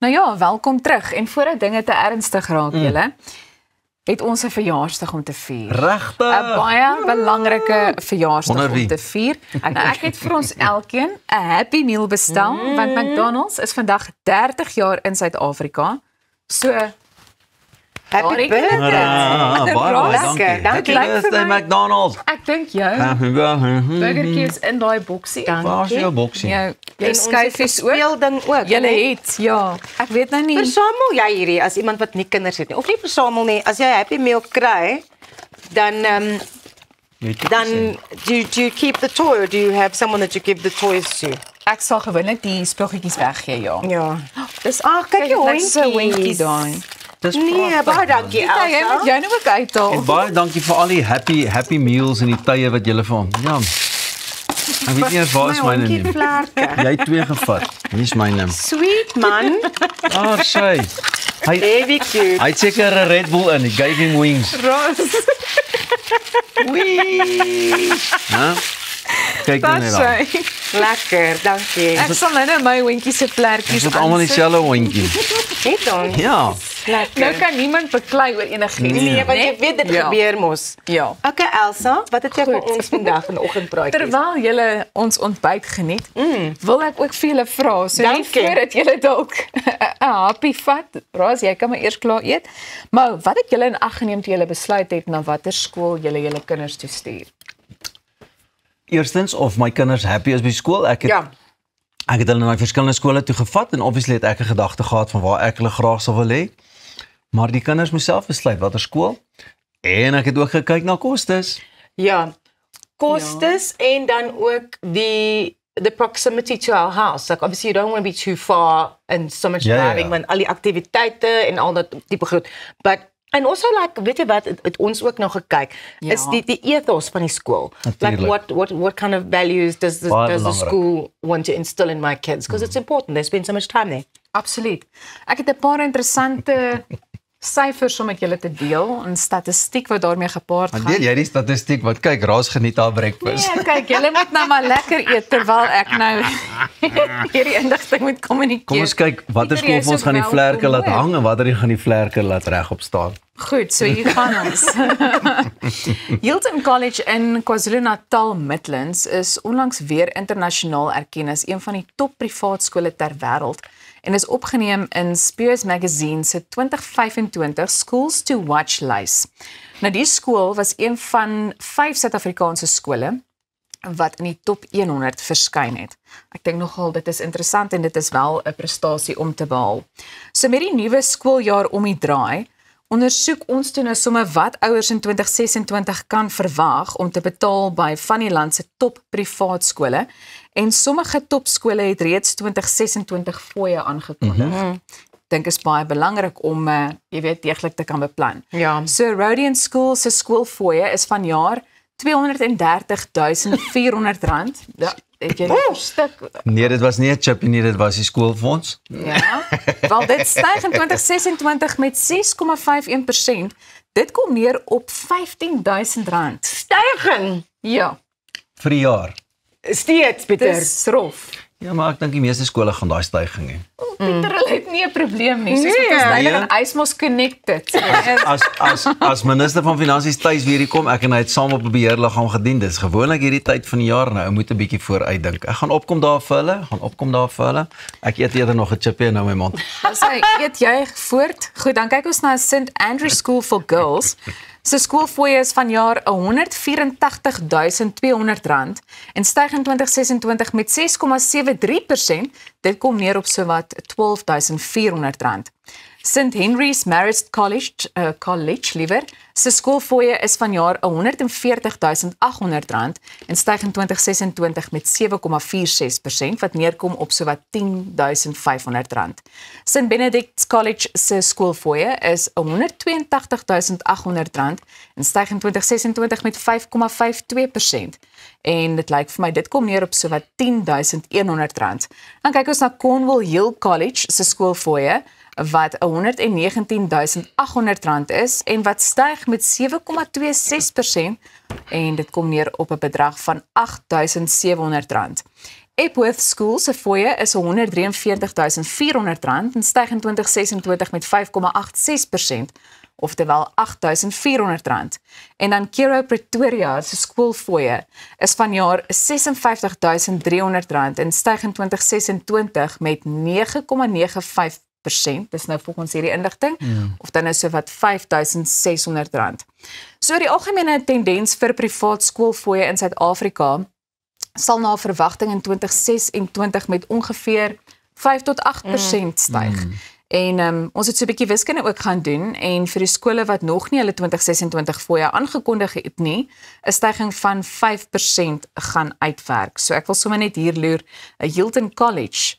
Nou ja, welkom terug. En voordat dinge te ernstig raak, julle, het ons 'n verjaarsdag om te vier. Regtig? 'n Baie belangrike verjaarsdag Onder wie? om te vier. Nou, ek het vir ons elkeen 'n Happy Meal bestel, want McDonald's is vandag 30 jaar in Suid-Afrika. So, Happy birthday. Baie dankie. Dankie. Happy birthday, McDonald's. ek dink jou Happy birthday. burgertjie is in daai boksie. Waar is jou boksie? Jou En skyfies ook. speelding ook. Julle né? het, ja. Ek weet nou nie. Versamel jy hierdie as iemand wat nie kinders het nie. Of nie versamel nie. As jy 'n Happy Meal kry, dan do you keep the toy or do you have someone that you give the toys to? Ek sal gewoonlik die speelgoedjies weggee, ja. Ja. Dis kyk jou net so 'n hondjies. hondjie daai. Dis Nee, pragtig, baie man. dankie Jy moet Elsa. jou nou ook uithaal. En baie dankie vir al die happy meals en die tye wat julle vir hom. Ja. Ek weet nie eens waar is myne hondjie nie. vlerke. Jy het 2 gevat. Hier is myne. Sweet man. Sy. Hy Very cute. het seker 'n Red Bull in. He gave him wings. Ros. Wee. Ja. Kyk nou net daar. Lekker, dankie. Ek sal nou my hondjie se Ons vlekkies het almal dieselfde hondjie. Net dan. Ja. Lekker. Nou kan niemand beklei oor enigiets Nee, want jy weet dit Ja. gebeur mos. Ja. Okay Elsa, wat het jy vir ons vandag in die oggendpraatjies? Terwyl julle ons ontbyt geniet, wil ek ook vir julle vra, so nie Dankie. voordat julle dalk 'n happy vat. Ros, jy kan maar eers klaar eet. Maar wat het julle in ag geneem toe julle besluit het na watter skool julle kinders toe stuur? Eerstens of my kinders happy is by skool. Ek het hulle na verskillende skole toe gevat en obviously het ek 'n gedagte gehad van waar ek hulle graag sou wil hê. Maar die kinders moes self besluit watter skool. En ek het ook gekyk na kostes. Ja. Kostes en dan ook the proximity to our house. Like obviously you don't want to be too far and so much driving want al die aktiwiteite en al dat tipe goed. But and also like weet jy wat het ons ook nog gekyk is die ethos van die skool. Natuurlijk. Like what kind of values does the belangrijk. school want to instill in my kids because it's important. They spend so much time there. Absoluut. Ek het 'n paar interessante syfers om met julle te deel en statistiek wat daarmee gepaard gaan. Deel jy die statistiek wat kyk, Ras geniet haar breakfast. Nee, kyk, julle moet nou maar lekker eet terwyl ek nou hierdie inligting moet kommunikeer. Kom ons kyk watter skool Iedereen vir ons is gaan die welkom, vlerke laat hoor. hang en watter gaan die vlerke laat regop staan. Goed, so hier gaan ons. Hilton College in KwaZulu-Natal Midlands is onlangs weer internasionaal erken as een van die top privaat skole ter wêreld en is opgeneem in Spears Magazine se 2025 Schools to Watch lys. Nou die skool was een van 5 Suid-Afrikaanse skole wat in die top 100 verskyn het. Ek dink nogal dit is interessant en dit is wel 'n prestasie om te behaal. So met die nuwe skooljaar om die draai, ondersoek ons toe nou sommer wat ouers in 2026 kan verwag om te betaal by van die land se top privaat skole en sommige topskole het reeds 2026 fooie aangekondig. Dink is baie belangrik om jy weet deeglik te kan beplan. Ja. So Rodian School se skoolfooie is vanjaar R230.400. Ja, het jy dit verstik? Nee, dit was nie 'n chip nie, dit was die skoolfonds. Ja. Wel dit styg in 2026 met 6,51%. Dit kom neer op R15.000. Styging. Ja, Vir die jaar. Steeds Pieter. dis rof. Ja, maar ek dink die meeste skole gaan daai stygings hê. Pieter, hulle het nie 'n probleem nie. Soos Nee, met ons duidelik nee. aan Ysmos connected. As minister van finansies tuis weer hier kom, ek en hy het saam op 'n beheerliggaam gedien. Dis gewoonlik hierdie tyd van die jaar nou, ou moet 'n bietjie vooruitdink. Ek gaan opkom daar vir hulle, Ek eet eerder nog 'n chippie nou in my mond. So eet jy voort. Goed, dan kyk ons na St Andrew School for Girls. Se skoolfooie is vanjaar R184.200 en styg in 2026 met 6,73%. Dit kom neer op sowat R12.400. St Henry's Marist College liewer, se skoolfooie is vanjaar R140.800 en styg in 2026 met 7,46% wat neerkom op sowat R10.500. St Benedict's College se skoolfooie is R182.800 en styg in 2026 met 5,52%. En dit lyk vir my dit kom neer op sowat R10.100. Dan kyk ons na Cornwall Hill College se skoolfooie wat R119.800 is en wat styg met 7,26% en dit kom neer op 'n bedrag van R8.700. Epworth School se fooie is R143.400 en styg in 2026 met 5,86%, oftewel R8.400. En dan Kero Pretoria se skoolfooie is vanjaar R56.300 en styg in 2026 met 9,95%. Dis nou volgens hierdie inligting, of dan is so wat R5.600. So die algemene tendens vir privaat skoolfooie in Suid-Afrika sal na verwagting in 2026 met ongeveer 5 tot 8% styg. En ons het so 'n bietjie wiskunde ook gaan doen en vir die skole wat nog nie hulle 2026 fooie aangekondig het nie, 'n styging van 5% gaan uitwerk. So ek wil sommer net hier loer, Hilton College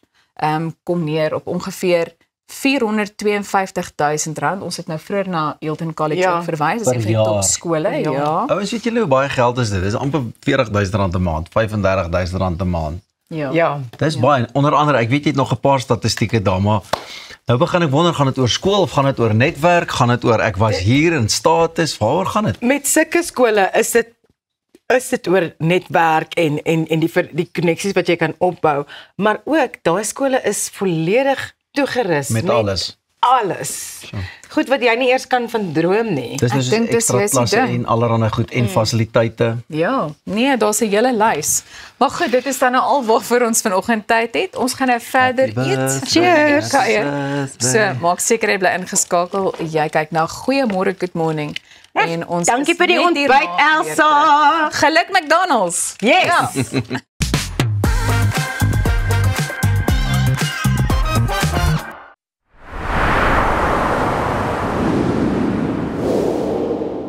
kom neer op ongeveer R452.000. Ons het nou vroeër na Hilton College ook verwys, dis een van die topskole, ja. Ouens, weet julle hoe baie geld is dit? Dis amper R40.000 'n maand, R35.000 'n maand. Ja. Dis baie. Onder andere, ek weet jy het nog 'n paar statistieke daar, maar nou begin ek wonder, gaan dit oor skool of gaan dit oor netwerk? Gaan dit oor ek was hier in status? Waaroor gaan dit? Met sulke skole is dit oor netwerk en die koneksies wat jy kan opbou, maar ook daai skole is volledig toegerus met alles. So. Goed wat jy nie eers kan van droom nie. Dis dus ekstra klasse en allerlei goed en fasiliteite. Ja, nee, daar's 'n hele lys. Maar goed, dit is dan nou al waarvoor ons vanoggend tyd het. Ons gaan nou verder eet. Cheers. So, maak seker jy bly ingeskakel. Jy kyk na Goeiemôre, Good Morning. En ons dankie vir die ontbyt, Elsa. Geluk McDonald's. Yes. Ja.